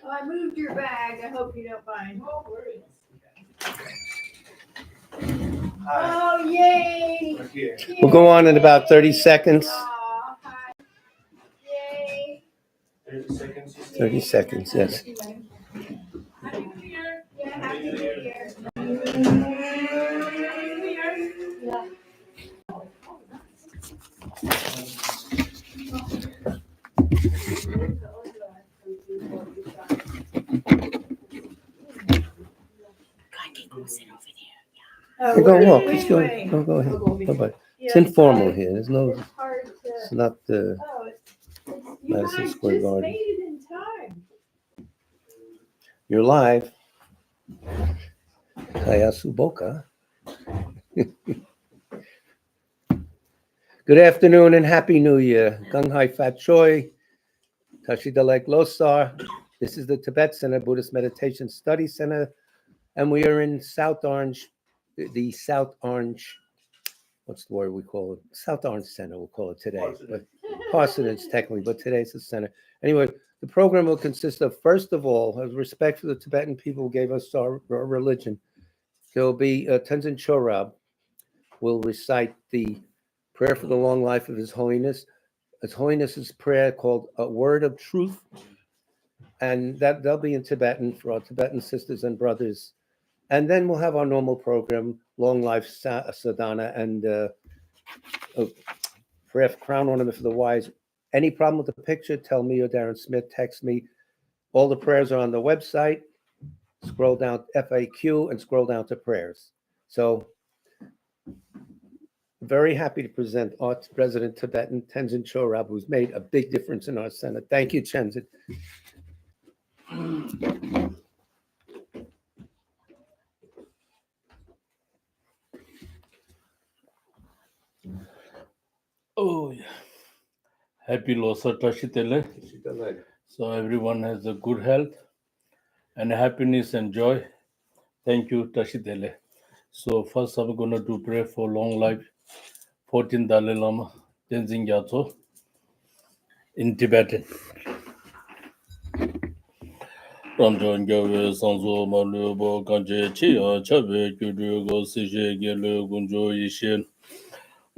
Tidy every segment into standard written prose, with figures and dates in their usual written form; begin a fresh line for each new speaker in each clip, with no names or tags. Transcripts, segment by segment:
Oh, I moved your bag. I hope you don't mind. Oh, yay!
We'll go on in about 30 seconds.
Aw, hi. Yay!
30 seconds, yes.
Happy New Year! Yeah, Happy New Year! Yeah.
Hey, go walk. Let's go ahead. Bye-bye. It's informal here. There's no.
It's hard to.
It's not the
You
Madison
guys
Square
just
Garden.
made it in time.
You're live. Hayasu Boka. Good afternoon and Happy New Year. Gung Hai Fat Choi. Tashida Lake Losar. This is the Tibet Center Buddhist Meditation Study Center. And we are in South Orange, the South Orange, what's the word we call it? South Orange Center, we'll call it today. But Parsonage, technically, but today's the center. Anyway, the program will consist of, first of all, as respect for the Tibetan people who gave us our religion, there will be Tenzin Chorab will recite the prayer for the long life of His Holiness. His Holiness's prayer called A Word of Truth. And that'll be in Tibetan for our Tibetan sisters and brothers. And then we'll have our normal program, Long Life Sadhana and prayer for crown ornament for the wise. Any problem with the picture, tell me or Darren Smith, text me. All the prayers are on the website. Scroll down FAQ and scroll down to prayers. So very happy to present our President Tibetan Tenzin Chorab, who's made a big difference in our center. Thank you, Tenzin.
Oh, yeah. Happy Losar Tashitele. So everyone has a good health and happiness and joy. Thank you, Tashitele. So first I'm going to do pray for long life. 14 Dalai Lama, Tenzin Gyatso, in Tibetan. Ramjan Gawe Sanzo Malubo Kanje Chia Chabe Kudugo Sije Gelu Gunjo Yishin.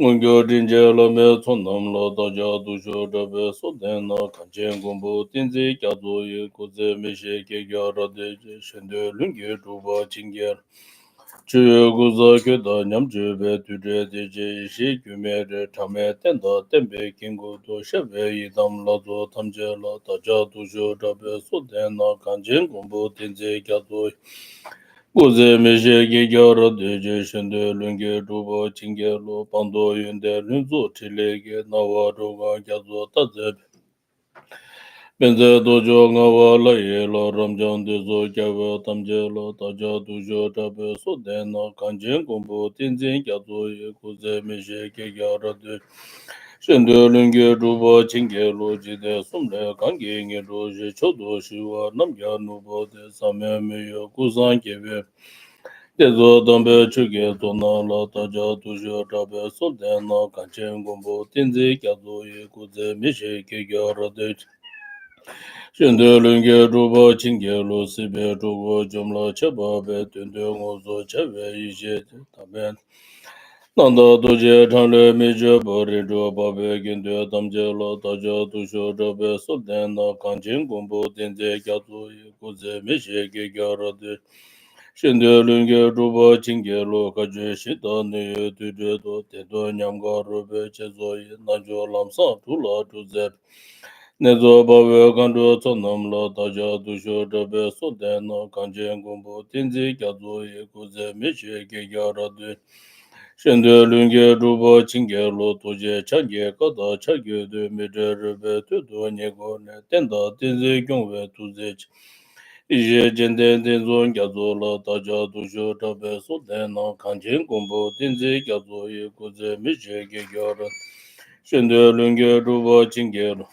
Mungyo Dinja Lame Tonam La Daja Dusho Dabe Sodena Kanchen Gumbo Tinzi Kyazo Ye Kuze Mishe Kyara Deje Shende Lungi Duba Chingyer Chuyo Guza Kyuda Nyam Chube Tudre Deje Ishi Kyumere Tame Tenda Tembe Kingu Do Shebe Yidam Lazo Tamje La Daja Dusho Dabe Sodena Kanchen Gumbo Tinzi Kyazo Guze Mishe Gyara Deje Shende Lungi Duba Chingyer Lo Pando Yunde Lunzo Tilege Nawa Roga Kyazo Tazeb Benze Dojo Ngawa La Ye La Ramjan Dezo Kyawa Tamje La Taja Dujo Tabe Sodena Kanchen Gumbo Tinzin Kyazo Ye Guze Mishe Gyara De Shende Lungi Duba Chingyer Lo Jide Sumle Kange Nge Doje Chodo Shiwa Namgya Nubo De Same Meyo Kuzan Kebe Dezo Dambe Chuge Tona La Taja Dujo Tabe Sodena Kanchen Gumbo Tinzi Kyazo Ye Guze Mishe Gyara De Shende Lungi Duba Chingyer Lo Sibe Dugo Jumla Cheba Be Tunde Ngozo Chebe Ishe Taben Nanda Doje Tanle Meje Bari Do Babe Ginde Tamje La Taja Dujo Tabe Sodena Kanchen Gumbo Tinzi Kyazo Ye Guze Mishe Gyara De Shende Lungi Duba Chingyer Lo Kaje Shita Ne Tude Do Tedo Nyamga Rube Chezo Ye Nanjo Lamsa Tula Tuzep Nezo Bawe Kando Tonam La Taja Dusho Dabe Sodena Kanchen Gumbo Tinzi Kyazo Ye Kuze Mishe Gyara De Shende Lungi Duba Chingyer Lo Tuje Chagye Kada Chagye De Mide Rube Tudo Nyego Ne Tenda Tinzi Gyongwe Tuzech Ije Jende Denzo Kyazo La Taja Dusho Dabe Sodena Kanchen Gumbo Tinzi Kyazo Ye Kuze Mishe Gyara Shende Lungi Duba Chingyer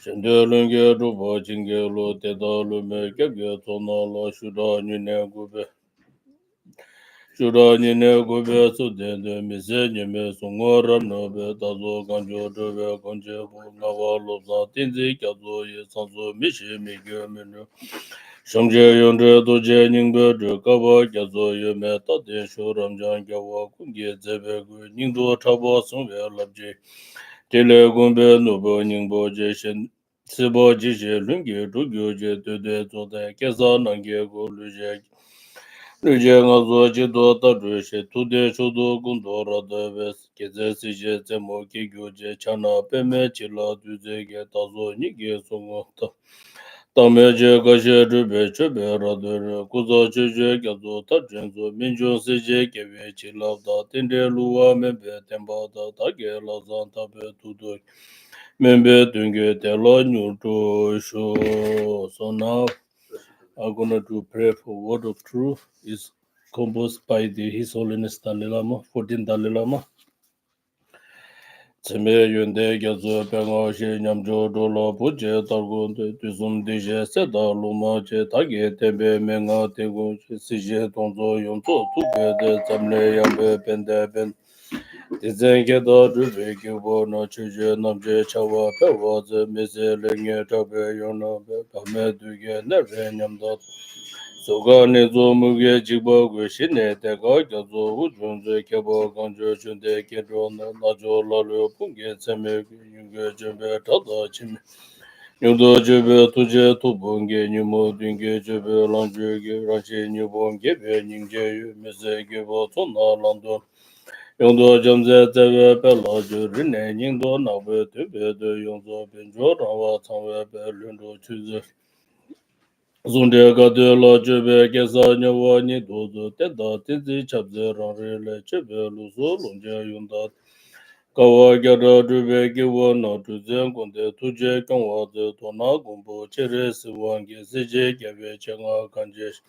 Shende Lungi Duba Chingyer Lo Teda Lume Kyabye Tona La Shuda Nyune Gube Shuranyine gobe sudende mise nyeme sungora nobe tazo kanjo dobe konje bu ngawa lobsa tinzi kyazo ye sanzo mishi migyo menu. Shamje yonde doje nyingbe de kaba kyazo ye me tate shuram jan kyawa kunge zebe gu nyingdo tabo sungwe labje. Tele gombe nobo nyingbo je shen sibo jishe lungi dugyo je dode zote kesa nange go luje. Luje nga zo ji do ta zhu shi tu de shu do gung do ra de ves ke ze si je ze mo ki gyu je cha na pe me chi la du ze ge ta zo ni ge su ngo ta. Ta me je ga she zhu be che be ra de re ku zo chi je ge zo ta jen zo min ju si je ke we chi la da ten de lu wa me be ten ba da ta ge la zan ta be tu do. Men be dun ge te la nyu tu shu so now I'm gonna do prayer for word of truth. Is composed by His Holiness Dalai Lama, 14th Dalai Lama. Tseme yunde gyazo penga she nyamjo dola puche targun de tuzum de je seda luma che tage tembe menga tego si je tonzo yonzo tupe de tsamle yambe pende pen. Tizenge da drupe kyubo na chuje namje chawa pe waze meze lenge tabe yona be pame duge nerve nyamda. Soga ne zo muge jigba gu shine te ga gyazo ujunze kebo ganjo chunde kedro na najo lalo punge tseme yunge jembe tada chime. Nyudo jebe tuje tubunge nyumo dunge jebe lanjwe ge ranche nyubonge be nyingje yu meze gebo tona lando. Yungdo jamze tewe pe lajo rine nyingdo nabe tebe de yungzo benjo rawa tangwe pe lundo chuze. Zunde gade la jebe geza nyawa ni dozo tenda tinzi chabze rangre le chebe luzo lunje yunda. Kawa gyada jube giwa na tuzen kunde tuje kangwa de tona gumbo chere siwange sije gebe chenga kanjesh.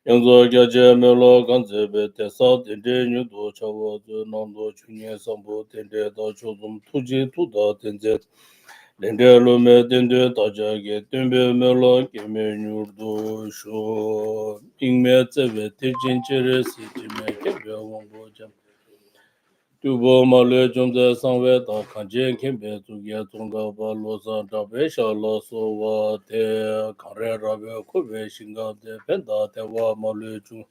Yangzo gyaje melo kanze be tesa tende nyudo chawa de nando chunye sambo tende da chozum tuji tuda tenze. Lende lo me dende taja ge tembe me lo ke me nyurdo sho ingme tsebe tejin chere si jime kembe wongbo jam. Tubo ma le jomze sangwe ta kanjen kembe tuge tonga ba lo san tabe sha lo so wa te kare rabe kube shinga de penda te wa ma le chung.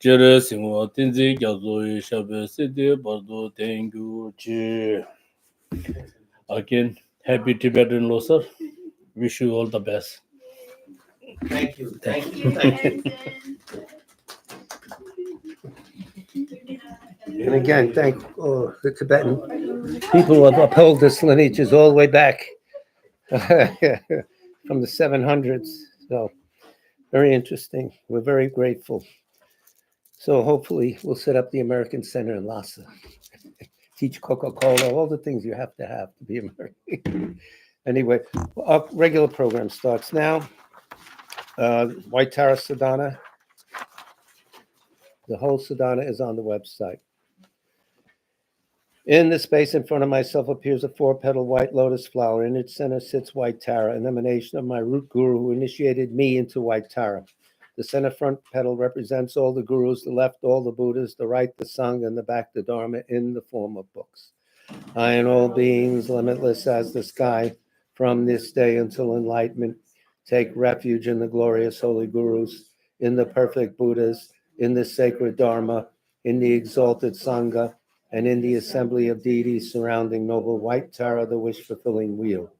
Chere singwa tinzi gyazo yi shabe sidi bardo tengu chi. Again, happy Tibetan Losar. Wish you all the best.
Thank you.
Thank
you. And again, thank the Tibetan people who have upheld this lineages all the way back from the 700s. So very interesting. We're very grateful. So hopefully we'll set up the American Center in Lhasa. Teach Coca-Cola, all the things you have to be American. Anyway, our regular program starts now. White Tara Sadhana. The whole Sadhana is on the website. In the space in front of myself appears a 4-petal white lotus flower. In its center sits White Tara, an emanation of my root guru who initiated me into White Tara. The center front petal represents all the gurus, the left all the Buddhas, the right the Sangha, and the back the Dharma in the form of books. I and all beings, limitless as the sky, from this day until enlightenment, take refuge in the glorious holy gurus, in the perfect Buddhas, in the sacred Dharma, in the exalted Sangha, and in the assembly of deities surrounding noble White Tara, the wish-fulfilling wheel.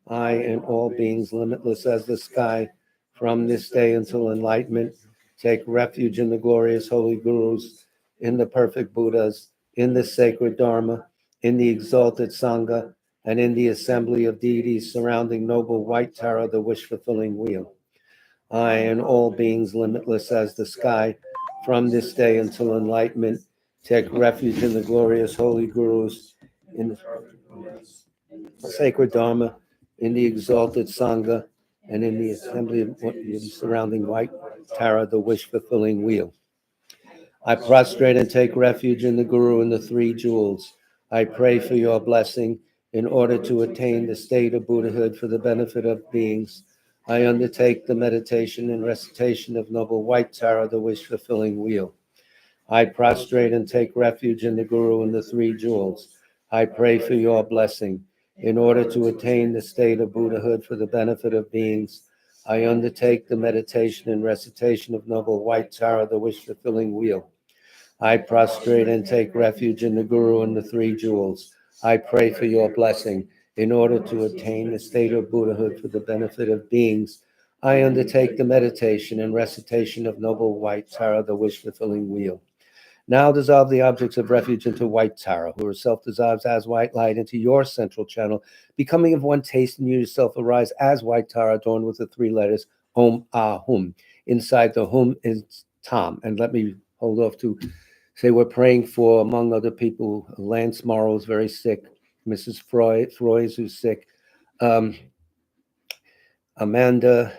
I and all beings, limitless as the sky, from this day until enlightenment, take refuge in the glorious holy gurus, in the perfect Buddhas, in the sacred Dharma, in the exalted Sangha, and in the assembly of deities surrounding noble White Tara, the wish-fulfilling wheel. I and all beings, limitless as the sky, from this day until enlightenment, take refuge in the glorious holy gurus, in the sacred Dharma, in the exalted Sangha, and in the assembly of surrounding White Tara, the wish-fulfilling wheel. I prostrate and take refuge in the Guru and the 3 jewels. I pray for your blessing in order to attain the state of Buddhahood for the benefit of beings. I undertake the meditation and recitation of Noble White Tara, the wish-fulfilling wheel. I prostrate and take refuge in the Guru and the three jewels. I pray for your blessing. In order to attain the state of Buddhahood for the benefit of beings, I undertake the meditation and recitation of Noble White Tara, the wish-fulfilling wheel. I prostrate and take refuge in the Guru and the three jewels. I pray for your blessing. In order to attain the state of Buddhahood for the benefit of beings, I undertake the meditation and recitation of Noble White Tara, the wish-fulfilling wheel. Now dissolve the objects of refuge into white Tara, who herself dissolves as white light into your central channel, becoming of one taste, and you yourself arise as white Tara, adorned with the three letters Om Ah Hum. Inside the Hum is Tom. And let me hold off to say we're praying for, among other people, Lance Morrow is very sick, Mrs. Froys who's sick, Amanda,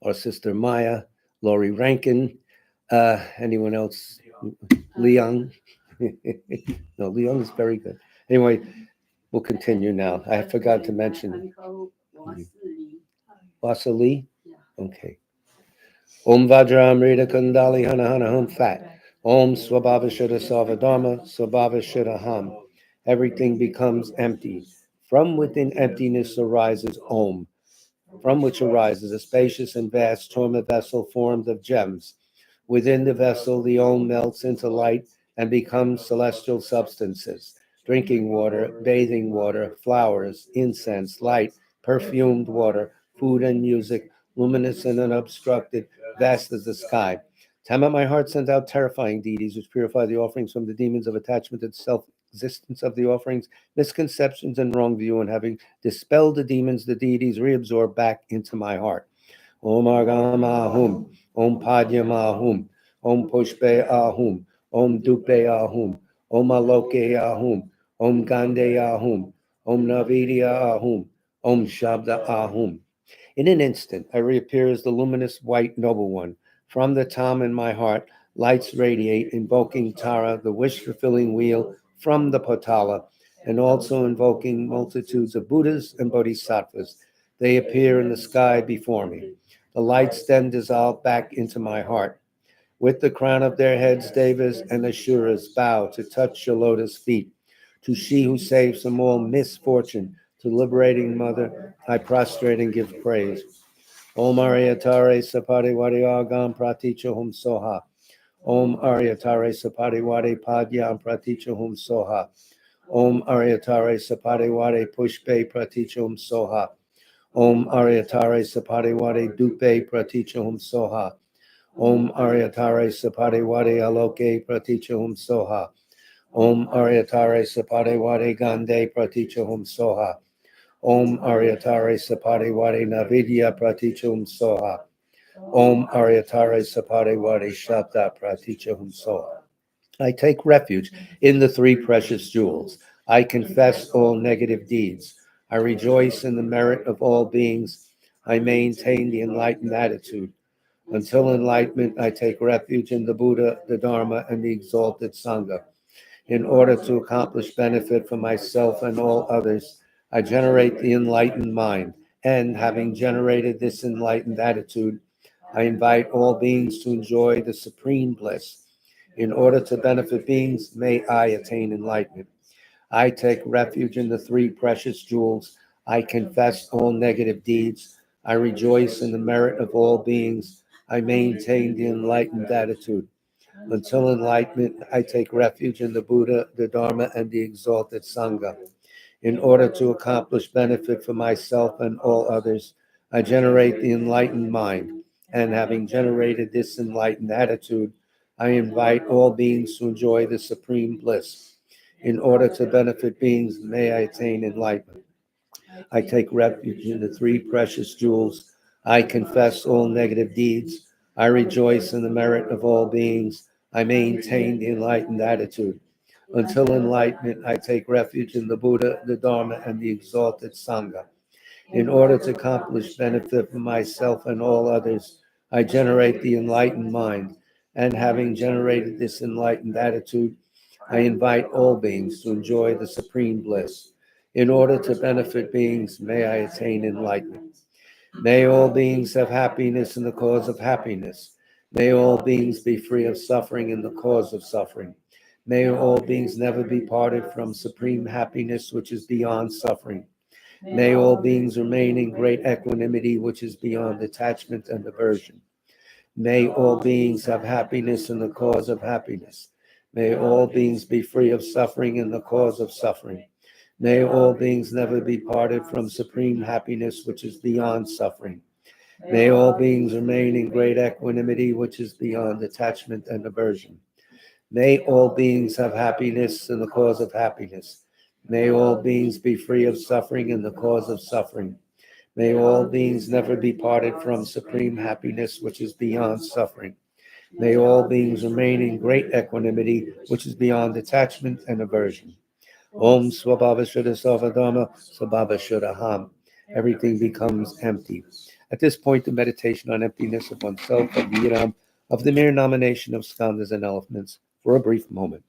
our sister Maya, Laurie Rankin, anyone else? Leon. No, Leon is very good. Anyway, we'll continue now. I forgot to mention Vasili. Okay. Om Vajramrita Kundali Hana Hana Hum Fat. Om Swabhava Shuddha Sarvadharma Swabhava Shuddha Ham. Everything becomes empty. From within emptiness arises Om, from which arises a spacious and vast torma vessel formed of gems. Within the vessel, the Om melts into light and becomes celestial substances: drinking water, bathing water, flowers, incense, light, perfumed water, food and music, luminous and unobstructed, vast as the sky. Time at my heart sends out terrifying deities which purify the offerings from the demons of attachment and self-existence of the offerings, misconceptions and wrong view, and having dispelled the demons, the deities reabsorb back into my heart. Om Argam Ahum, Om Padyam Ahum, Om Pushpe Ahum, Om Dupe Ahum, Om Aloke Ahum, Om Gande Ahum, Om Navidya Ahum, Om Shabda Ahum. In an instant, I reappear as the luminous white noble one. From the Tam in my heart, lights radiate, invoking Tara, the wish-fulfilling wheel, from the Potala, and also invoking multitudes of Buddhas and Bodhisattvas. They appear in the sky before me. The lights then dissolve back into my heart. With the crown of their heads, Devas and Asuras bow to touch your lotus feet. To she who saves from all misfortune, to liberating Mother, I prostrate and give praise. Om Aryatare Sapariwadi Agam Praticha Hum Soha. Om Aryatare Sapariwadi Padyam Praticha Hum Soha. Om Aryatare Sapariwadi Pushpe Praticha Hum Soha. Om Aryatare Sapariwadi Dupe Praticha Hum Soha. Om Aryatare Sapariwadi Aloke Praticha Hum Soha. Om Aryatare Sapariwadi Gande Praticha Hum Soha. Om Aryatare Sapariwadi Navidya Praticha Hum Soha. Om Aryatare Sapariwadi Shabda Praticha Hum Soha. I take refuge in the three precious jewels. I confess all negative deeds. I rejoice in the merit of all beings. I maintain the enlightened attitude. Until enlightenment, I take refuge in the Buddha, the Dharma, and the exalted Sangha. In order to accomplish benefit for myself and all others, I generate the enlightened mind. And having generated this enlightened attitude, I invite all beings to enjoy the supreme bliss. In order to benefit beings, may I attain enlightenment. I take refuge in the three precious jewels. I confess all negative deeds. I rejoice in the merit of all beings. I maintain the enlightened attitude. Until enlightenment, I take refuge in the Buddha, the Dharma, and the exalted Sangha. In order to accomplish benefit for myself and all others, I generate the enlightened mind. And having generated this enlightened attitude, I invite all beings to enjoy the supreme bliss. In order to benefit beings, may I attain enlightenment. I take refuge in the three precious jewels. I confess all negative deeds. I rejoice in the merit of all beings. I maintain the enlightened attitude. Until enlightenment, I take refuge in the Buddha, the Dharma, and the exalted Sangha. In order to accomplish benefit for myself and all others, I generate the enlightened mind. And having generated this enlightened attitude, I invite all beings to enjoy the supreme bliss. In order to benefit beings, may I attain enlightenment. May all beings have happiness in the cause of happiness. May all beings be free of suffering and the cause of suffering. May all beings never be parted from supreme happiness, which is beyond suffering. May all beings remain in great equanimity, which is beyond attachment and aversion. May all beings have happiness in the cause of happiness. May all beings be free of suffering in the cause of suffering. May all beings never be parted from supreme happiness, which is beyond suffering. May all beings remain in great equanimity, which is beyond attachment and aversion. May all beings have happiness in the cause of happiness. May all beings be free of suffering in the cause of suffering. May all beings never be parted from supreme happiness, which is beyond suffering. May all beings remain in great equanimity, which is beyond attachment and aversion. Om Swabhava Shuddha Sarvadharma Swabhava Shuddha Ham. Everything becomes empty. At this point, the meditation on emptiness of oneself, of the Yidam, of the mere nomination of skandhas and elements, for a brief moment.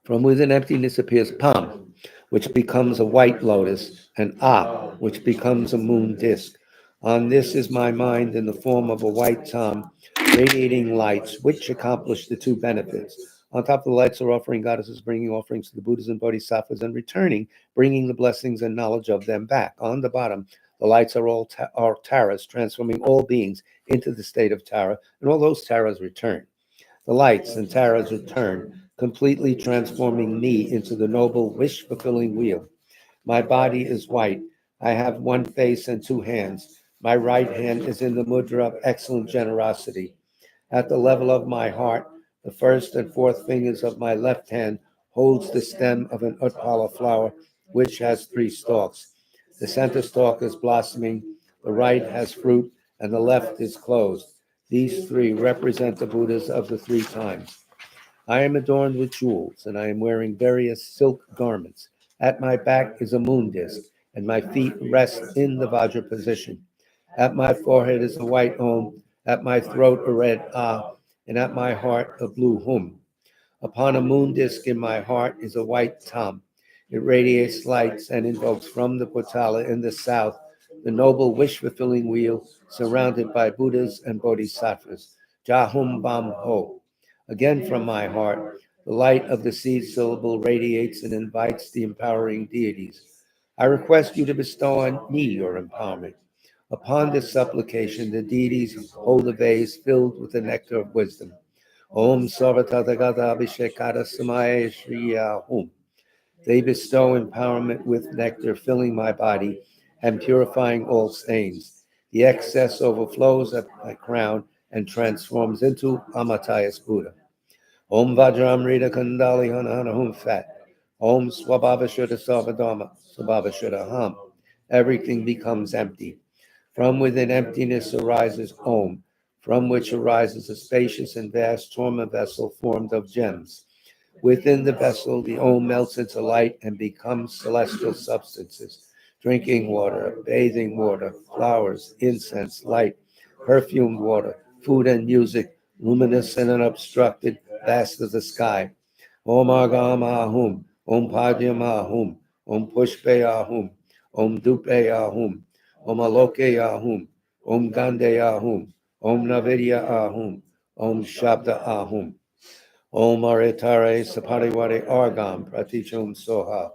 From within emptiness appears Pam, which becomes a white lotus, and Ah, which becomes a moon disk. On this is my mind in the form of a white Tam, radiating lights, which accomplish the two benefits. On top of the lights are offering goddesses, bringing offerings to the Buddhas and Bodhisattvas, and returning, bringing the blessings and knowledge of them back. On the bottom, the lights are all are taras, transforming all beings into the state of Tara, and all those taras return. The lights and taras return, completely transforming me into the noble, wish-fulfilling wheel. My body is white. I have one face and two hands. My right hand is in the mudra of excellent generosity. At the level of my heart, the first and fourth fingers of my left hand holds the stem of an utpala flower, which has three stalks. The center stalk is blossoming, the right has fruit, and the left is closed. These three represent the Buddhas of the three times. I am adorned with jewels, and I am wearing various silk garments. At my back is a moon disk, and my feet rest in the Vajra position. At my forehead is a white Om, at my throat a red Ah, and at my heart a blue Hum. Upon a moon disk in my heart is a white Tam. It radiates lights and invokes from the Potala in the south the noble wish-fulfilling wheel surrounded by Buddhas and Bodhisattvas. Jahum Bam Ho. Again from my heart, the light of the seed syllable radiates and invites the empowering deities. I request you to bestow on me your empowerment. Upon this supplication, the deities hold a vase filled with the nectar of wisdom. Om Sarvatadagata Abhishekata Samaya Shriya Hum. They bestow empowerment with nectar, filling my body and purifying all stains. The excess overflows at my crown and transforms into Amatayas Buddha. Om Vajramrita Kandali Hanahana Hum Fat. Om Swabhava Shuddha Sarvadharma Swabhava Shuddha Ham. Everything becomes empty. From within emptiness arises Om, from which arises a spacious and vast torma vessel formed of gems. Within the vessel, the Om melts into light and becomes celestial substances: drinking water, bathing water, flowers, incense, light, perfumed water, food and music, luminous and unobstructed, vast as the sky. Om Agam Ahum, Om Padyam Ahum, Om Pushpe Ahum, Om Dupe Ahum, Om Aloke Ahum, Om Gande Ahum, Om Navidya Ahum, Om Shabda Ahum. Om Aryatare Sapariwade Argam Pratichum Soha.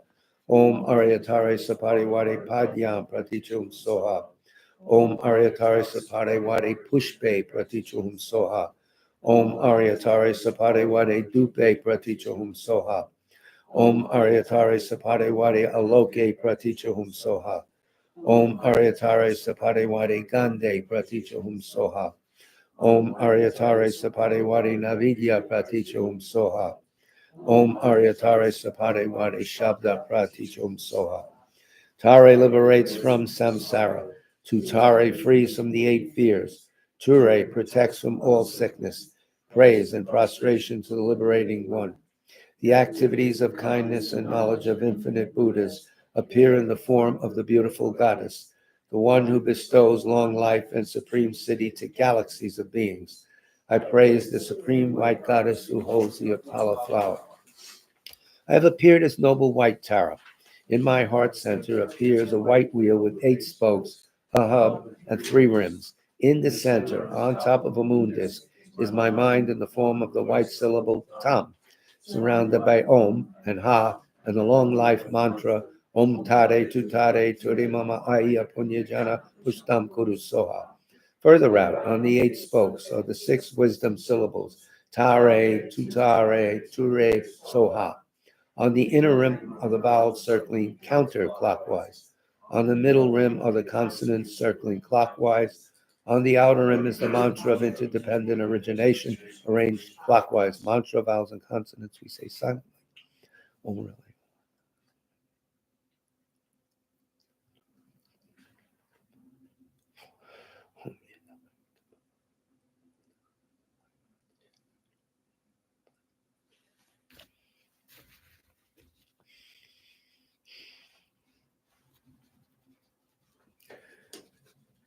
Om Aryatare Sapariwade Padyam Pratichum Soha. Om Aryatare Sapariwade Pushpe Pratichum Soha. Om Aryatare Sapariwade Dupe Pratichum Soha. Om Aryatare Sapariwade Aloke Pratichum Soha. Om Aryatare Sapariwade Gande Pratichum Soha. Om Aryatare Sapadewadi Navidya Pratichum Soha. Om Aryatare Sapadewadi Shabda Pratichum Soha. Tare liberates from samsara. Tutare frees from the eight fears. Ture protects from all sickness. Praise and prostration to the liberating one. The activities of kindness and knowledge of infinite Buddhas appear in the form of the beautiful goddess. the one who bestows long life and supreme city to galaxies of beings. I praise the supreme white goddess who holds the Apollo flower. I have appeared as noble white Tara. In my heart center appears a white wheel with 8 spokes, a hub, and 3 rims. In the center, on top of a moon disk, is my mind in the form of the white syllable Tam, surrounded by Om and Ha and the long life mantra Om Tare Tutare Turi Mama Aya Punyajana Pushtam Kuru Soha. Further out, on the 8 spokes, are the 6 wisdom syllables Tare, Tutare, Ture, Soha. On the inner rim are the vowels circling counterclockwise. On the middle rim are the consonants circling clockwise. On the outer rim is the mantra of interdependent origination, arranged clockwise. Mantra, vowels, and consonants we say silently. Orally.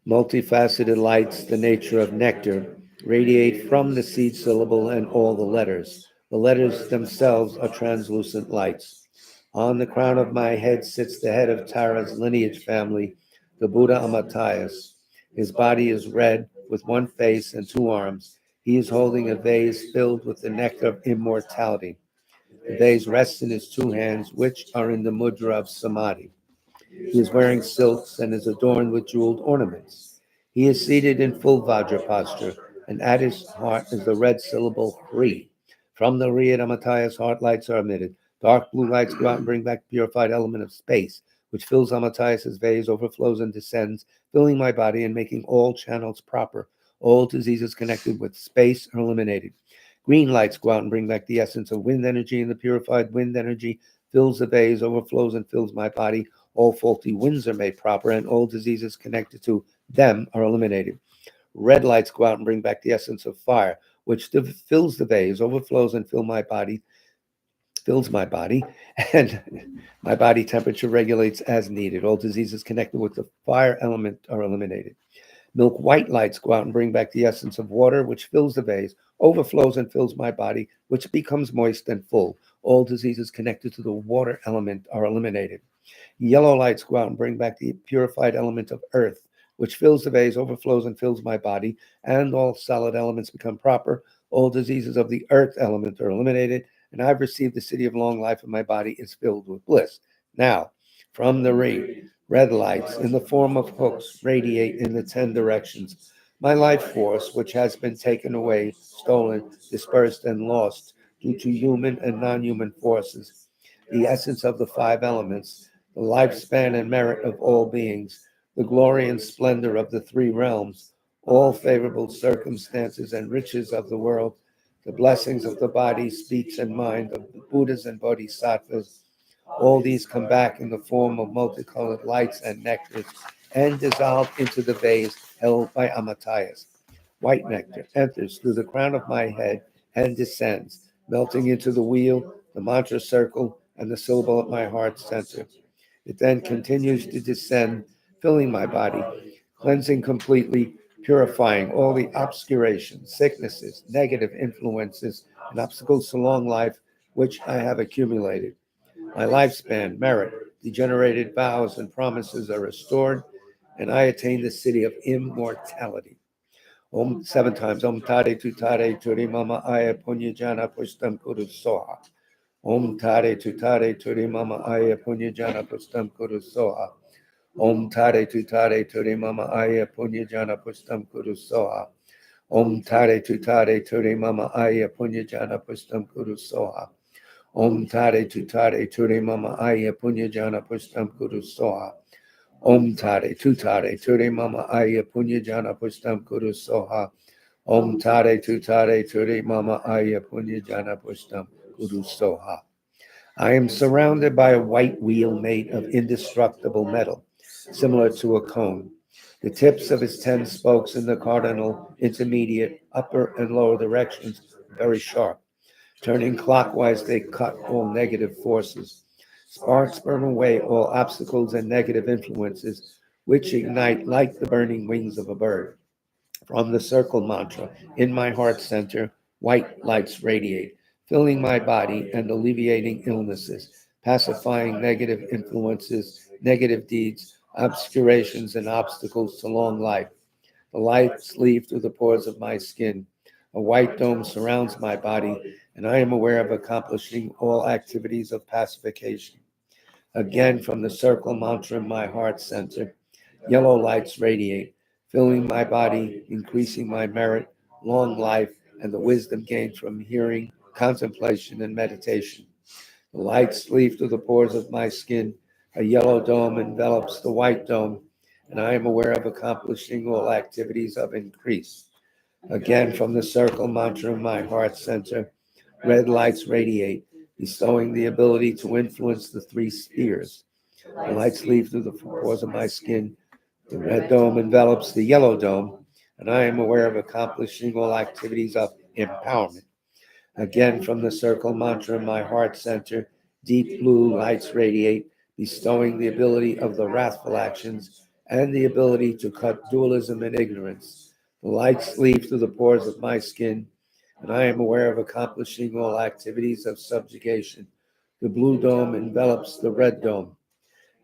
Multifaceted lights, the nature of nectar, radiate from the seed syllable and all the letters. The letters themselves are translucent lights. On the crown of my head sits the head of Tara's lineage family, the Buddha Amatayas. His body is red, with 1 face and 2 arms. He is holding a vase filled with the nectar of immortality. The vase rests in his 2 hands, which are in the mudra of samadhi. He is wearing silks and is adorned with jeweled ornaments. He is seated in full Vajra posture, and at his heart is the red syllable Hri. From the Hri at Amataya's heart, lights are emitted. Dark blue lights go out and bring back the purified element of space, which fills Amatayas' vase, overflows and descends, filling my body and making all channels proper. All diseases connected with space are eliminated. Green lights go out and bring back the essence of wind energy, and the purified wind energy fills the vase, overflows, and fills my body. All faulty winds are made proper, and all diseases connected to them are eliminated. Red lights go out and bring back the essence of fire, which fills the vase, overflows, and fills my body, and my body temperature regulates as needed. All diseases connected with the fire element are eliminated. Milk white lights go out and bring back the essence of water, which fills the vase, overflows, and fills my body, which becomes moist and full. All diseases connected to the water element are eliminated. Yellow lights go out and bring back the purified element of earth, which fills the vase, overflows, and fills my body, and all solid elements become proper. All diseases of the earth element are eliminated, and I've received the city of long life, and my body is filled with bliss. Now, from the red lights in the form of hooks radiate in the 10 directions. My life force, which has been taken away, stolen, dispersed, and lost due to human and non-human forces, the essence of the 5 elements, the lifespan and merit of all beings, the glory and splendor of the 3 realms, all favorable circumstances and riches of the world, the blessings of the body, speech, and mind of the Buddhas and Bodhisattvas. All these come back in the form of multicolored lights and nectars and dissolve into the vase held by Amatayas. White nectar enters through the crown of my head and descends, melting into the wheel, the mantra circle, and the syllable at my heart center. It then continues to descend, filling my body, cleansing completely, purifying all the obscurations, sicknesses, negative influences, and obstacles to long life which I have accumulated. My lifespan, merit, degenerated vows, and promises are restored, and I attain the city of immortality. Om 7 times. Om Tare Tutare Turi Mama Aya Punyajana Pushtam Kuru Soha. Om Tare Tutare Turi Mama Aya Punyajana Pushtam Kuru Soha. Om Tare Tutare Turi Mama Aya Punyajana Pushtam Kuru Soha. Om Tare Tutare Turi Mama Aya Punyajana Pushtam Kuru Soha. Om Tare Tutare Turi Mama Aya Punyajana Pushtam Kuru Soha. Om Tare Tutare Turi Mama Aya Punyajana Pushtam Kuru Soha. Om Tare Tutare Turi Mama Aya Punyajana Pushtam Kuru Soha. I am surrounded by a white wheel made of indestructible metal, similar to a cone. The tips of its 10 spokes in the cardinal, intermediate, upper, and lower directions are very sharp. Turning clockwise, they cut all negative forces. Sparks burn away all obstacles and negative influences, which ignite like the burning wings of a bird. From the circle mantra in my heart center, white lights radiate, filling my body and alleviating illnesses, pacifying negative influences, negative deeds, obscurations, and obstacles to long life. The lights leave through the pores of my skin. A white dome surrounds my body, and I am aware of accomplishing all activities of pacification. Again, from the circle mantra in my heart center, yellow lights radiate, filling my body, increasing my merit, long life, and the wisdom gained from hearing, contemplation, and meditation. The lights leave through the pores of my skin. A yellow dome envelops the white dome, and I am aware of accomplishing all activities of increase. Again, from the circle mantra in my heart center, red lights radiate, bestowing the ability to influence the three spheres. The lights leave through the pores of my skin. The red dome envelops the yellow dome, and I am aware of accomplishing all activities of empowerment. Again, from the circle mantra in my heart center, deep blue lights radiate, bestowing the ability of the wrathful actions and the ability to cut dualism and ignorance. The lights leave through the pores of my skin, and I am aware of accomplishing all activities of subjugation. The blue dome envelops the red dome.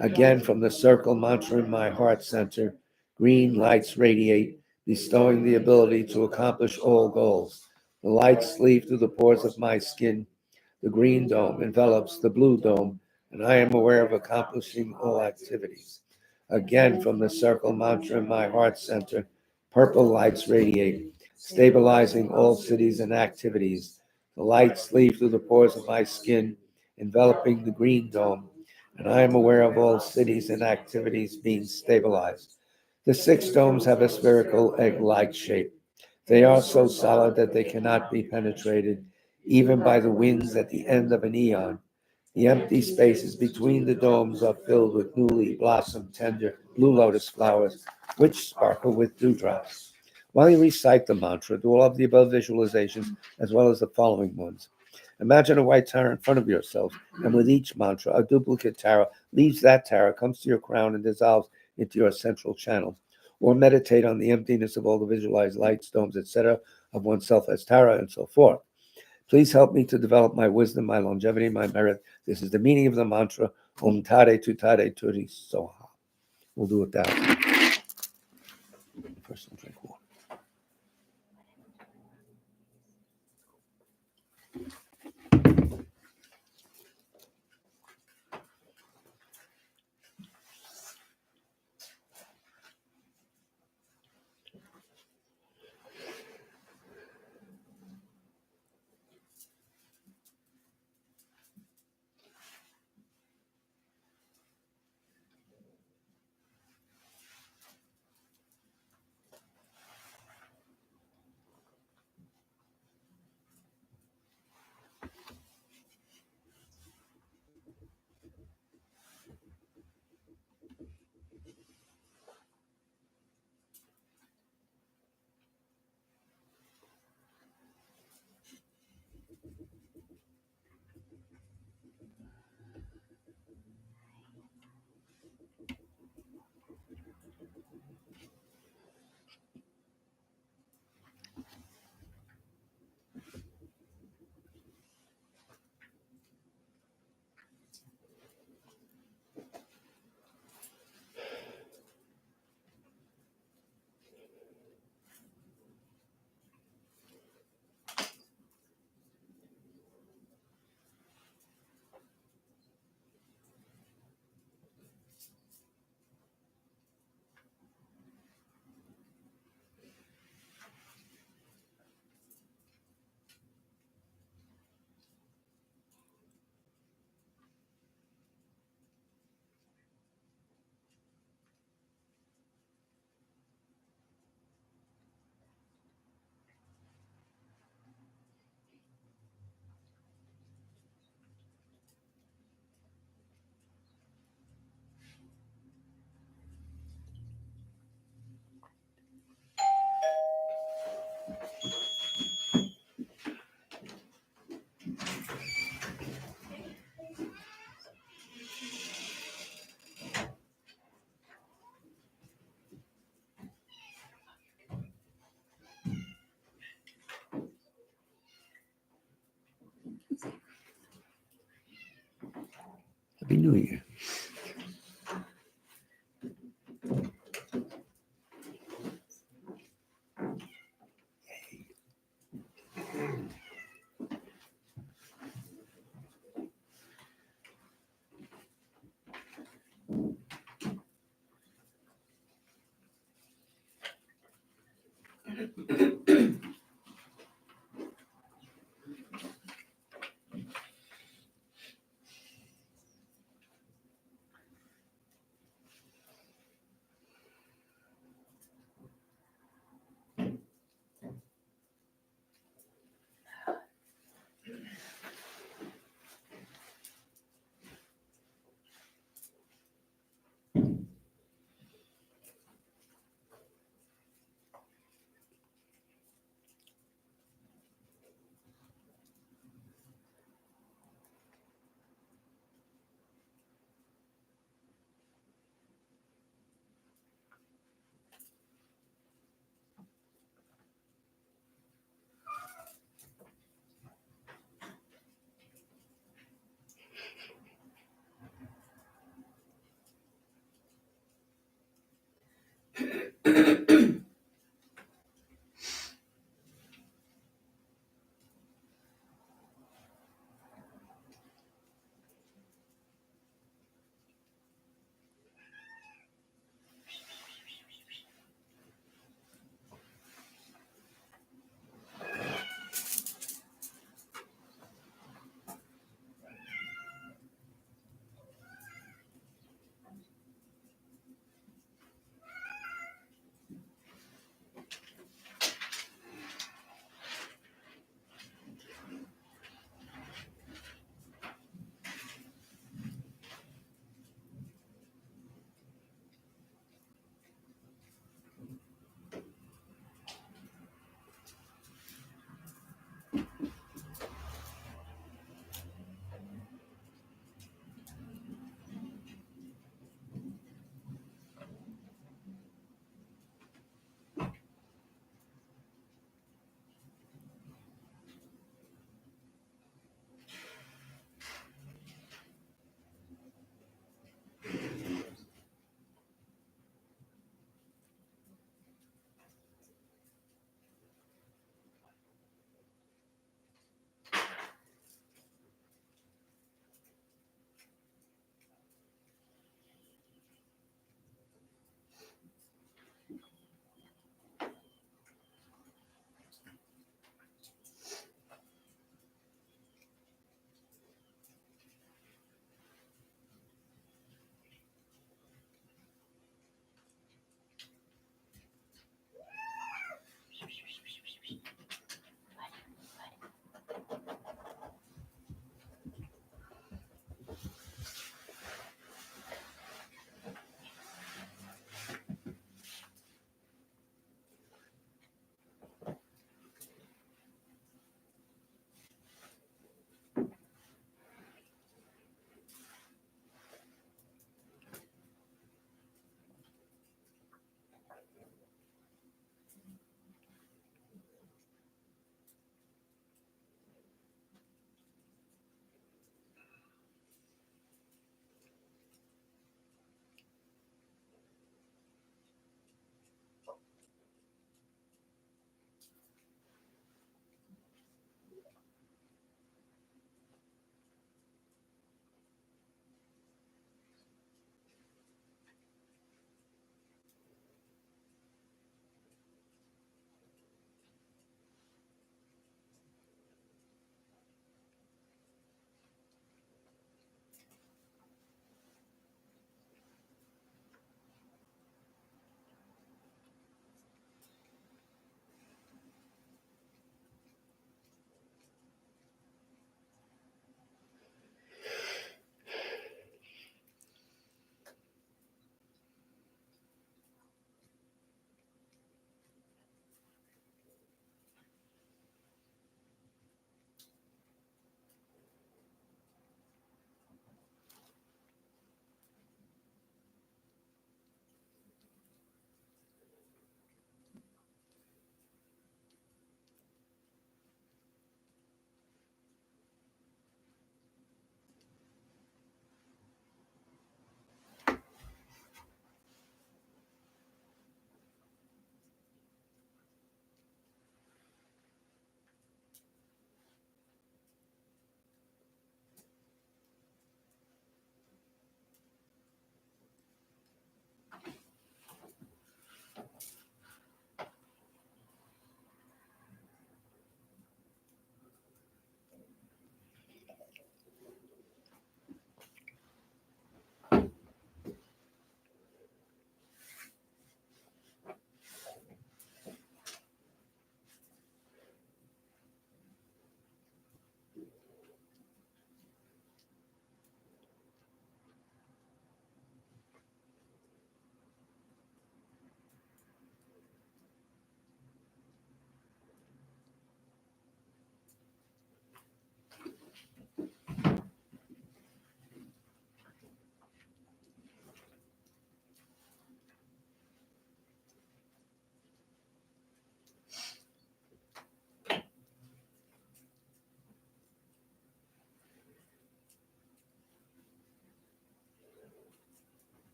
Again, from the circle mantra in my heart center, green lights radiate, bestowing the ability to accomplish all goals. The lights leave through the pores of my skin. The green dome envelops the blue dome, and I am aware of accomplishing all activities. Again, from the circle mantra in my heart center, purple lights radiate, stabilizing all cities and activities. The lights leave through the pores of my skin, enveloping the green dome, and I am aware of all cities and activities being stabilized. The six domes have a spherical egg-like shape. They are so solid that they cannot be penetrated, even by the winds at the end of an eon. The empty spaces between the domes are filled with newly blossomed tender blue lotus flowers, which sparkle with dewdrops. While you recite the mantra, do all of the above visualizations as well as the following ones. Imagine a white tower in front of yourself, and with each mantra, a duplicate tower leaves that tower, comes to your crown, and dissolves into your central channel. Or meditate on the emptiness of all the visualized lights, domes, etc., of oneself as Tara, and so forth. Please help me to develop my wisdom, my longevity, my merit. This is the meaning of the mantra, Om Tare Tutare Turi Soha. We'll do it that way. First, I'll drink water. Happy New Year.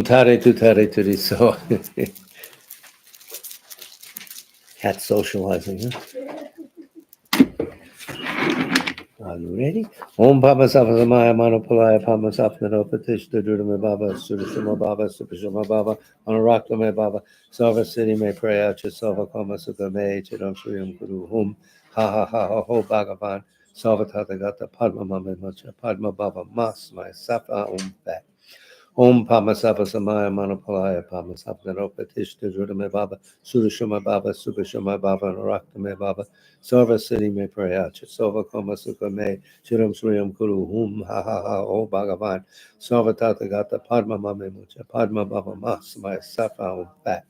Tare tu tari so. Cat socializing, huh? Are you ready? Om Baba Safa Samaya Manopalaya Pama Sapnano Patish Dudurame Baba Sudashuma Baba Supashuma Baba Anuraklame Baba Sarva City may pray out your Sava Kama Sukha May Chidam Shriyam Kuru Hum Ha Ha Ha Ha Ho Bhagavan Sarva Tathagata Padma Mame Macha Padma Baba Mas my Safa Fat. Om Pamasapa Samaya Manopalaya Pamasapnano Patish Dudurame Baba Sudashuma Baba Subashuma Baba Anuraklame Baba Sarva City may pray out your Sova Kama Sukha May Chiram Sriyam Kuru Hum Ha Ha Ha O Bhagavan Sarva Tathagata Padma Mame Mucha Padma Baba Mas my Safa Fat.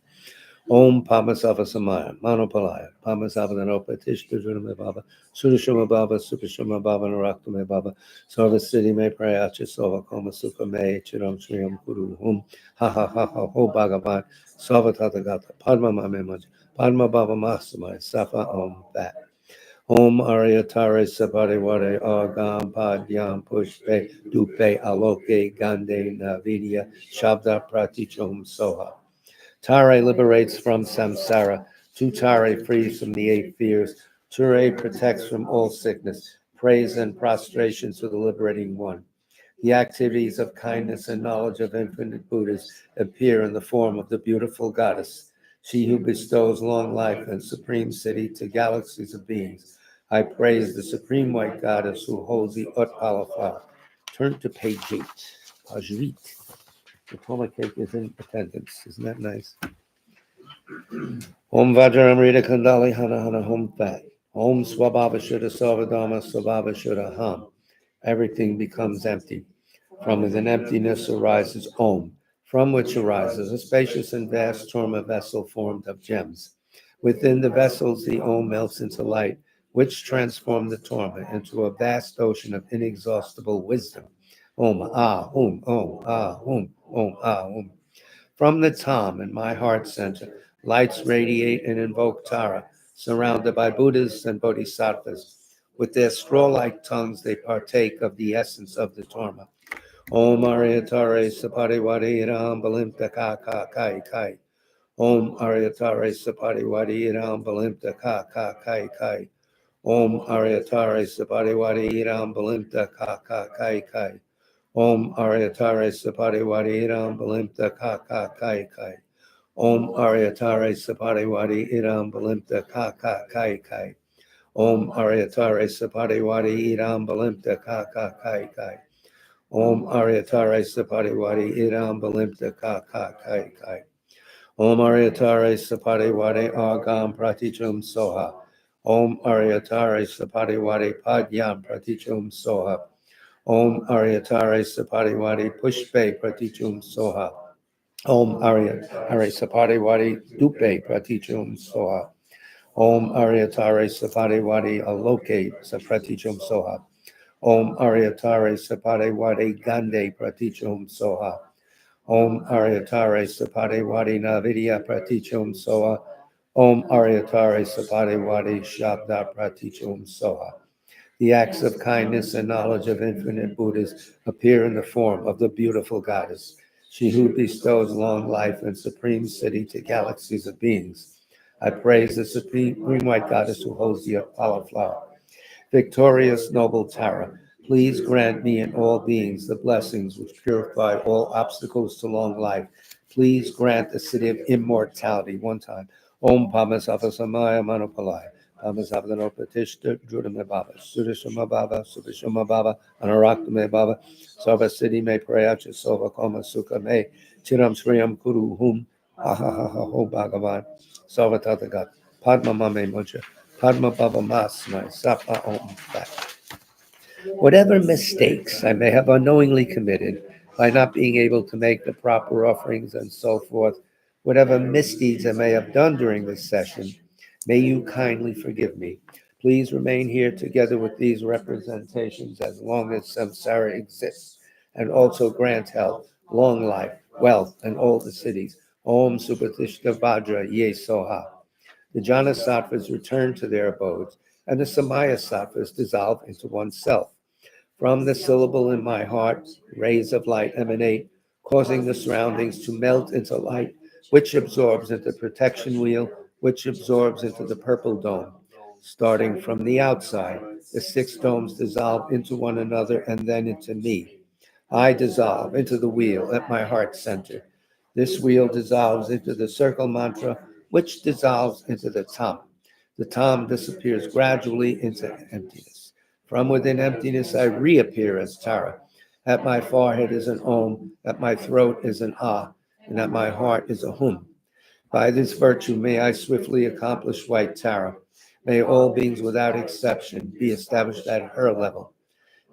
Om Pamasava Samaya, Manopalaya, Pamasava Nanopatish, Dujuname Baba, Sudashuma Baba, Supashuma Baba, Naraktame Baba, Sarva City may pray out your Sova Koma Sukha May, Chiram Sriyam Kuru Hum, Ha Ha Ha Ha Ho Bhagavan, Sarva Tathagata, Padma Mame Maj, Padma Baba Masamaya, Safa Om Fat. Om Aryatare Sapariware Agam Padyam Pushpe Dupe Aloke Gande Navidya Shabda Pratichom Soha. Tare liberates from samsara. Tutare frees from the eight fears. Ture protects from all sickness. Praise and prostration to the liberating one. The activities of kindness and knowledge of infinite Buddhas appear in the form of the beautiful goddess, she who bestows long life and supreme city to galaxies of beings. I praise the supreme white goddess who holds the Utpala flower. Turn to page 8. Page 8. The Poma cake is in attendance. Isn't that nice? Om Vajramrita Kandali Hana Hana Hom Fat. Om Swabhava Shuddha Sarvadharma Swabhava Shuddha Ham. Everything becomes empty. From within emptiness arises Om, from which arises a spacious and vast Torma vessel formed of gems. Within the vessels, the Om melts into light, which transforms the Torma into a vast ocean of inexhaustible wisdom. Om Ah Om Om Ah Om Om Ah Om. From the Tam in my heart center, lights radiate and invoke Tara, surrounded by Buddhas and Bodhisattvas. With their straw-like tongues, they partake of the essence of the Dharma. Om Aryatare Sapariwadi Ram Balimta Ka Ka Kai Kai. Om Aryatare Sapariwadi Ram Balimta Ka Ka Kai Kai. Om Aryatare Sapariwadi Ram Balimta Ka Ka Kai Kai. Om Aryatare Sapariwadi Ram Balimta Ka Ka Kai Kai. Om Aryatare Sapariwadi Idam Balimta Ka Ka Kai Kai. Om Aryatare Sapadiwadi Idam Balimta Ka Ka Kai Kai. Om Aryatare Sapadiwadi Idam Balimta Ka Ka Kai Kai. Om Aryatare Sapadiwadi Agam Pratichum Soha. Om Aryatare Sapadiwadi Padyam Pratichum Soha. Om Aryatare Sapadiwadi Pushpe Pratichum Soha. Om Aryatare Sapadiwadi Dupe Pratichum Soha. Om Aryatare Sapadiwadi Aloke Sapratichum Soha. Om Aryatare Sapadiwadi Gande Pratichum Soha. Om Aryatare Sapadiwadi Navidya Pratichum Soha. Om Aryatare Sapadiwadi Shabda Pratichum Soha. The acts of kindness and knowledge of infinite Buddhas appear in the form of the beautiful goddess, she who bestows long life and supreme city to galaxies of beings. I praise the supreme white goddess who holds the Apollo flower. Victorious noble Tara, please grant me and all beings the blessings which purify all obstacles to long life. Please grant the city of immortality. One time. Om Pamasapasamaya Manopalaya. Pamasapano Patishta Judame Baba. Sudishama Baba. Subishama Baba. Anarakame Baba. Sarva Siddhi Me Prayacha Sova Koma Sukha Me. Chiram Sriyam Kuru Hum. Ahahaha Ho Bhagavan. Sarva Tathagat. Padma Mame Muncha. Padma Baba Masmai Sapa Om Fat. Whatever mistakes I may have unknowingly committed by not being able to make the proper offerings and so forth, whatever misdeeds I may have done during this session, may you kindly forgive me. Please remain here together with these representations as long as samsara exists, and also grant health, long life, wealth, and all the cities. Om Supatishta Vajra Ye Soha. The jhana sattvas return to their abodes, and the samaya sattvas dissolve into oneself. From the syllable in my heart, rays of light emanate, causing the surroundings to melt into light, which absorbs into the protection wheel, which absorbs into the purple dome. Starting from the outside, the six domes dissolve into one another and then into me. I dissolve into the wheel at my heart center. This wheel dissolves into the circle mantra, which dissolves into the tam. The tam disappears gradually into emptiness. From within emptiness, I reappear as Tara. At my forehead is an Om, at my throat is an Ah, and at my heart is a Hum. By this virtue, may I swiftly accomplish white Tara. May all beings without exception be established at her level.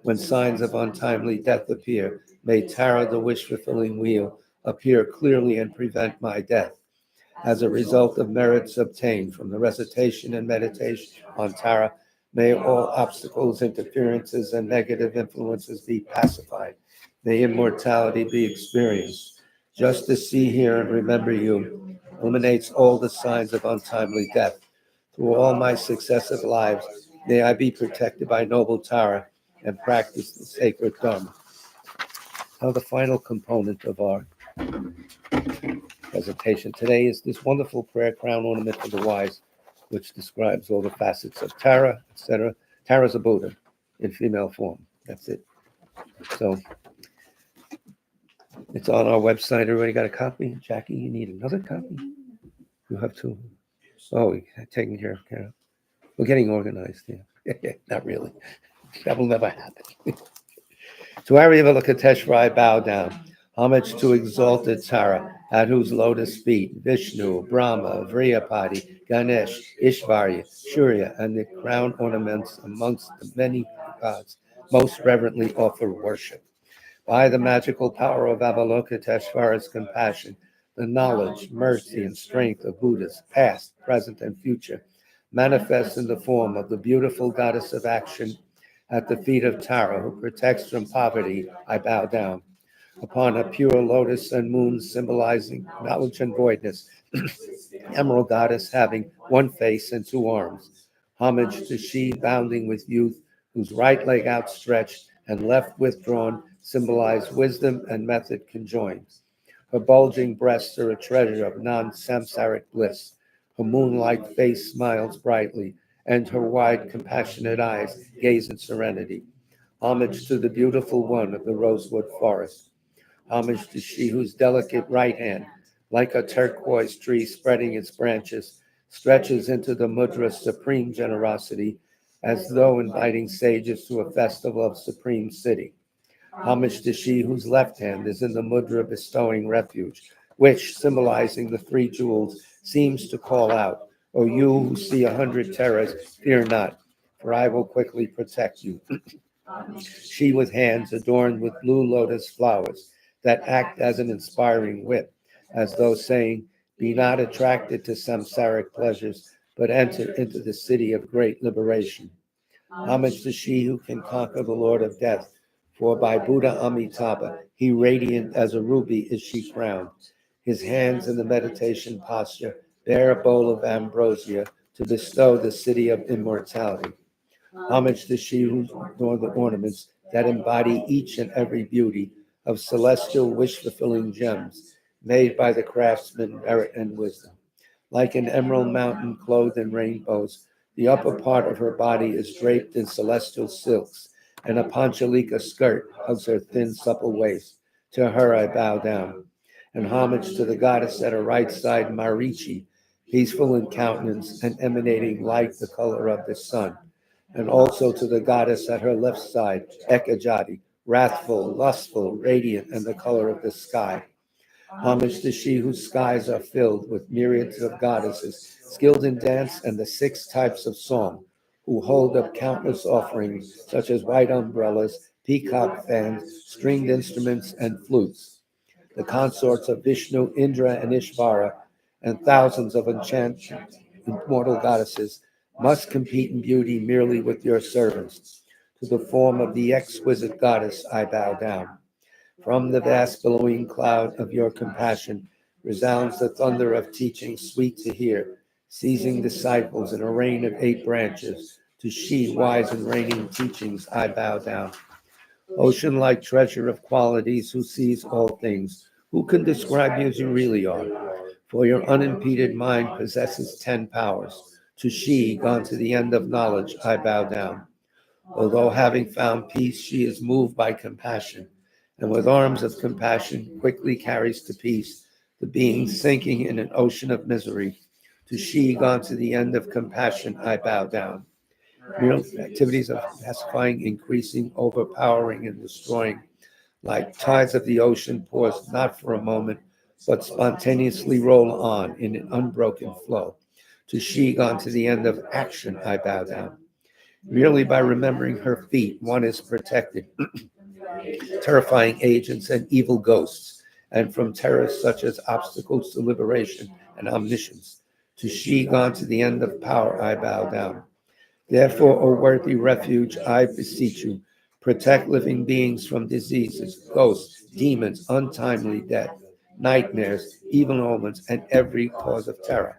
When signs of untimely death appear, may Tara, the wish-fulfilling wheel, appear clearly and prevent my death. As a result of merits obtained from the recitation and meditation on Tara, may all obstacles, interferences, and negative influences be pacified. May immortality be experienced. Just to see, hear, and remember you eliminates all the signs of untimely death. Through all my successive lives, may I be protected by noble Tara and practice the sacred Dharma. Now, the final component of our presentation today is this wonderful prayer crown ornament for the wise, which describes all the facets of Tara, etc. Tara's a Buddha in female form. That's it. So it's on our website. Everybody got a copy? Jackie, you need another copy? You have two. Oh, taking care of Karen. We're getting organized here. Not really. That will never happen. To Aryavalokiteshvara I bow down. Homage to exalted Tara, at whose lotus feet Vishnu, Brahma, Vriyapati, Ganesh, Ishvarya, Surya, and the crown ornaments amongst the many gods most reverently offer worship. By the magical power of Avalokiteshvara's compassion, the knowledge, mercy, and strength of Buddhas, past, present, and future, manifest in the form of the beautiful goddess of action. At the feet of Tara, who protects from poverty, I bow down. Upon a pure lotus and moon symbolizing knowledge and voidness, emerald goddess having one face and two arms. Homage to she bounding with youth, whose right leg outstretched and left withdrawn symbolize wisdom and method conjoined. Her bulging breasts are a treasure of non-samsaric bliss. Her moon-like face smiles brightly, and her wide, compassionate eyes gaze in serenity. Homage to the beautiful one of the rosewood forest. Homage to she whose delicate right hand, like a turquoise tree spreading its branches, stretches into the mudra's supreme generosity as though inviting sages to a festival of supreme city. Homage to she whose left hand is in the mudra bestowing refuge, which, symbolizing the three jewels, seems to call out, O you who see 100 terrors, fear not, for I will quickly protect you. She with hands adorned with blue lotus flowers that act as an inspiring whip, as though saying, be not attracted to samsaric pleasures, but enter into the city of great liberation. Homage to she who can conquer the Lord of Death, for by Buddha Amitabha, he radiant as a ruby is she crowned. His hands in the meditation posture bear a bowl of ambrosia to bestow the city of immortality. Homage to she who adorn the ornaments that embody each and every beauty of celestial wish-fulfilling gems made by the craftsman merit and wisdom. Like an emerald mountain clothed in rainbows, the upper part of her body is draped in celestial silks, and a panchalika skirt hugs her thin, supple waist. To her I bow down. And homage to the goddess at her right side, Marichi, peaceful in countenance and emanating light the color of the sun. And also to the goddess at her left side, Ekajati, wrathful, lustful, radiant, and the color of the sky. Homage to she whose skies are filled with myriads of goddesses, skilled in dance and the 6 types of song, who hold up countless offerings, such as white umbrellas, peacock fans, stringed instruments, and flutes. The consorts of Vishnu, Indra, and Ishvara, and thousands of enchanted immortal goddesses must compete in beauty merely with your servants. To the form of the exquisite goddess I bow down. From the vast billowing cloud of your compassion resounds the thunder of teaching sweet to hear, seizing disciples in a rain of 8 branches. To she, wise in raining teachings, I bow down. Ocean-like treasure of qualities who sees all things, who can describe you as you really are? For your unimpeded mind possesses 10 powers. To she, gone to the end of knowledge, I bow down. Although having found peace, she is moved by compassion, and with arms of compassion quickly carries to peace the being sinking in an ocean of misery. To she, gone to the end of compassion, I bow down. Real activities of pacifying, increasing, overpowering, and destroying, like tides of the ocean, pause not for a moment, but spontaneously roll on in an unbroken flow. To she, gone to the end of action, I bow down. Merely by remembering her feet, one is protected, terrifying agents and evil ghosts, and from terrors such as obstacles to liberation and omniscience. To she, gone to the end of power, I bow down. Therefore, O worthy refuge, I beseech you, protect living beings from diseases, ghosts, demons, untimely death, nightmares, evil omens, and every cause of terror.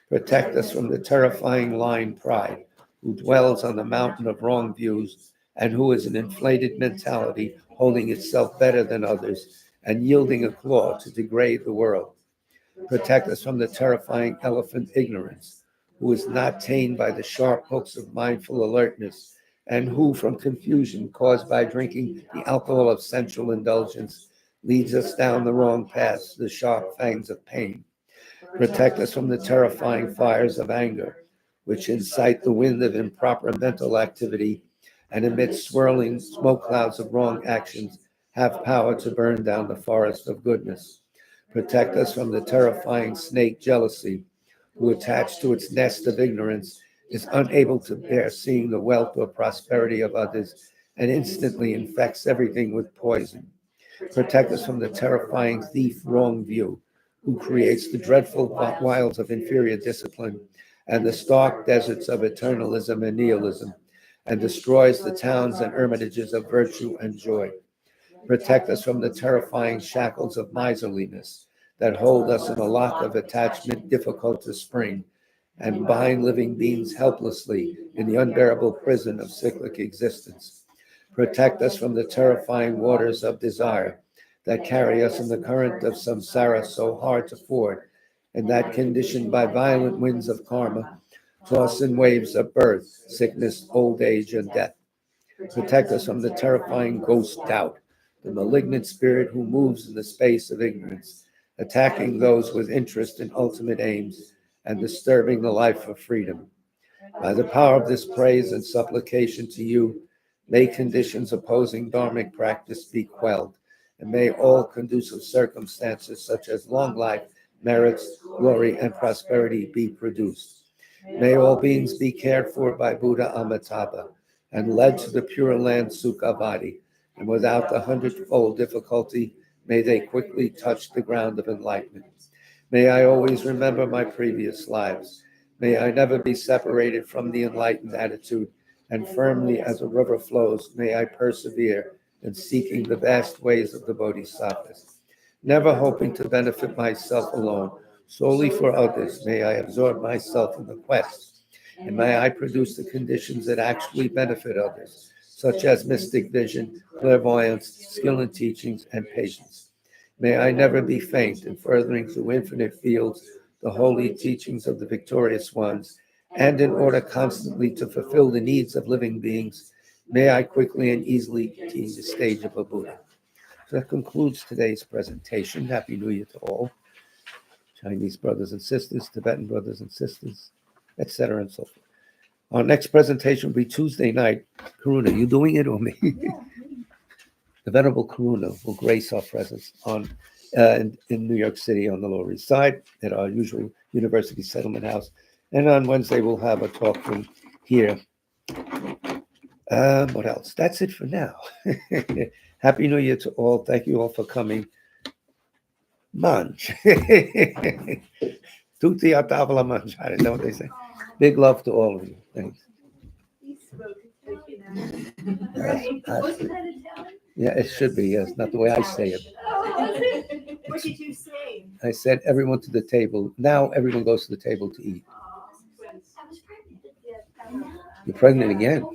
Protect us from the terrifying lying pride, who dwells on the mountain of wrong views, and who is an inflated mentality holding itself better than others and yielding a claw to degrade the world. Protect us from the terrifying elephant ignorance, who is not tamed by the sharp hooks of mindful alertness, and who, from confusion caused by drinking the alcohol of sensual indulgence, leads us down the wrong paths, the sharp fangs of pain. Protect us from the terrifying fires of anger, which incite the wind of improper mental activity and amid swirling smoke clouds of wrong actions, have power to burn down the forest of goodness. Protect us from the terrifying snake jealousy, who attached to its nest of ignorance is unable to bear seeing the wealth or prosperity of others and instantly infects everything with poison. Protect us from the terrifying thief wrong view, who creates the dreadful wilds of inferior discipline and the stark deserts of eternalism and nihilism, and destroys the towns and hermitages of virtue and joy. Protect us from the terrifying shackles of miserliness that hold us in a lock of attachment difficult to spring, and bind living beings helplessly in the unbearable prison of cyclic existence. Protect us from the terrifying waters of desire that carry us in the current of samsara so hard to ford, and that, conditioned by violent winds of karma, toss in waves of birth, sickness, old age, and death. Protect us from the terrifying ghost doubt, the malignant spirit who moves in the space of ignorance, attacking those with interest in ultimate aims and disturbing the life of freedom. By the power of this praise and supplication to you, may conditions opposing dharmic practice be quelled, and may all conducive circumstances such as long life, merits, glory, and prosperity be produced. May all beings be cared for by Buddha Amitabha and led to the Pure Land Sukhavati, and without the hundredfold difficulty, may they quickly touch the ground of enlightenment. May I always remember my previous lives. May I never be separated from the enlightened attitude, and firmly as a river flows, may I persevere in seeking the vast ways of the Bodhisattvas. Never hoping to benefit myself alone, solely for others, may I absorb myself in the quest, and may I produce the conditions that actually benefit others, such as mystic vision, clairvoyance, skill in teachings, and patience. May I never be faint in furthering through infinite fields the holy teachings of the victorious ones, and in order constantly to fulfill the needs of living beings, may I quickly and easily attain the stage of a Buddha. So that concludes today's presentation. Happy New Year to all. Chinese brothers and sisters, Tibetan brothers and sisters, etc. and so forth. Our next presentation will be Tuesday night. Karuna, you doing it or me? The Venerable Karuna will grace our presence in New York City on the Lower East Side at our usual University Settlement House. And on Wednesday, we'll have a talk room here. What else? That's it for now. Happy New Year to all. Thank you all for coming. Manj. Tutti a tavola mangiare, know what they say. Big love to all of you. Thanks.
Wasn't that Italian?
Yeah, it should be, yes, not the way I say it.
Oh, what did you say?
I said everyone to the table. Now everyone goes to the table to eat.
I was pregnant.
You're pregnant again?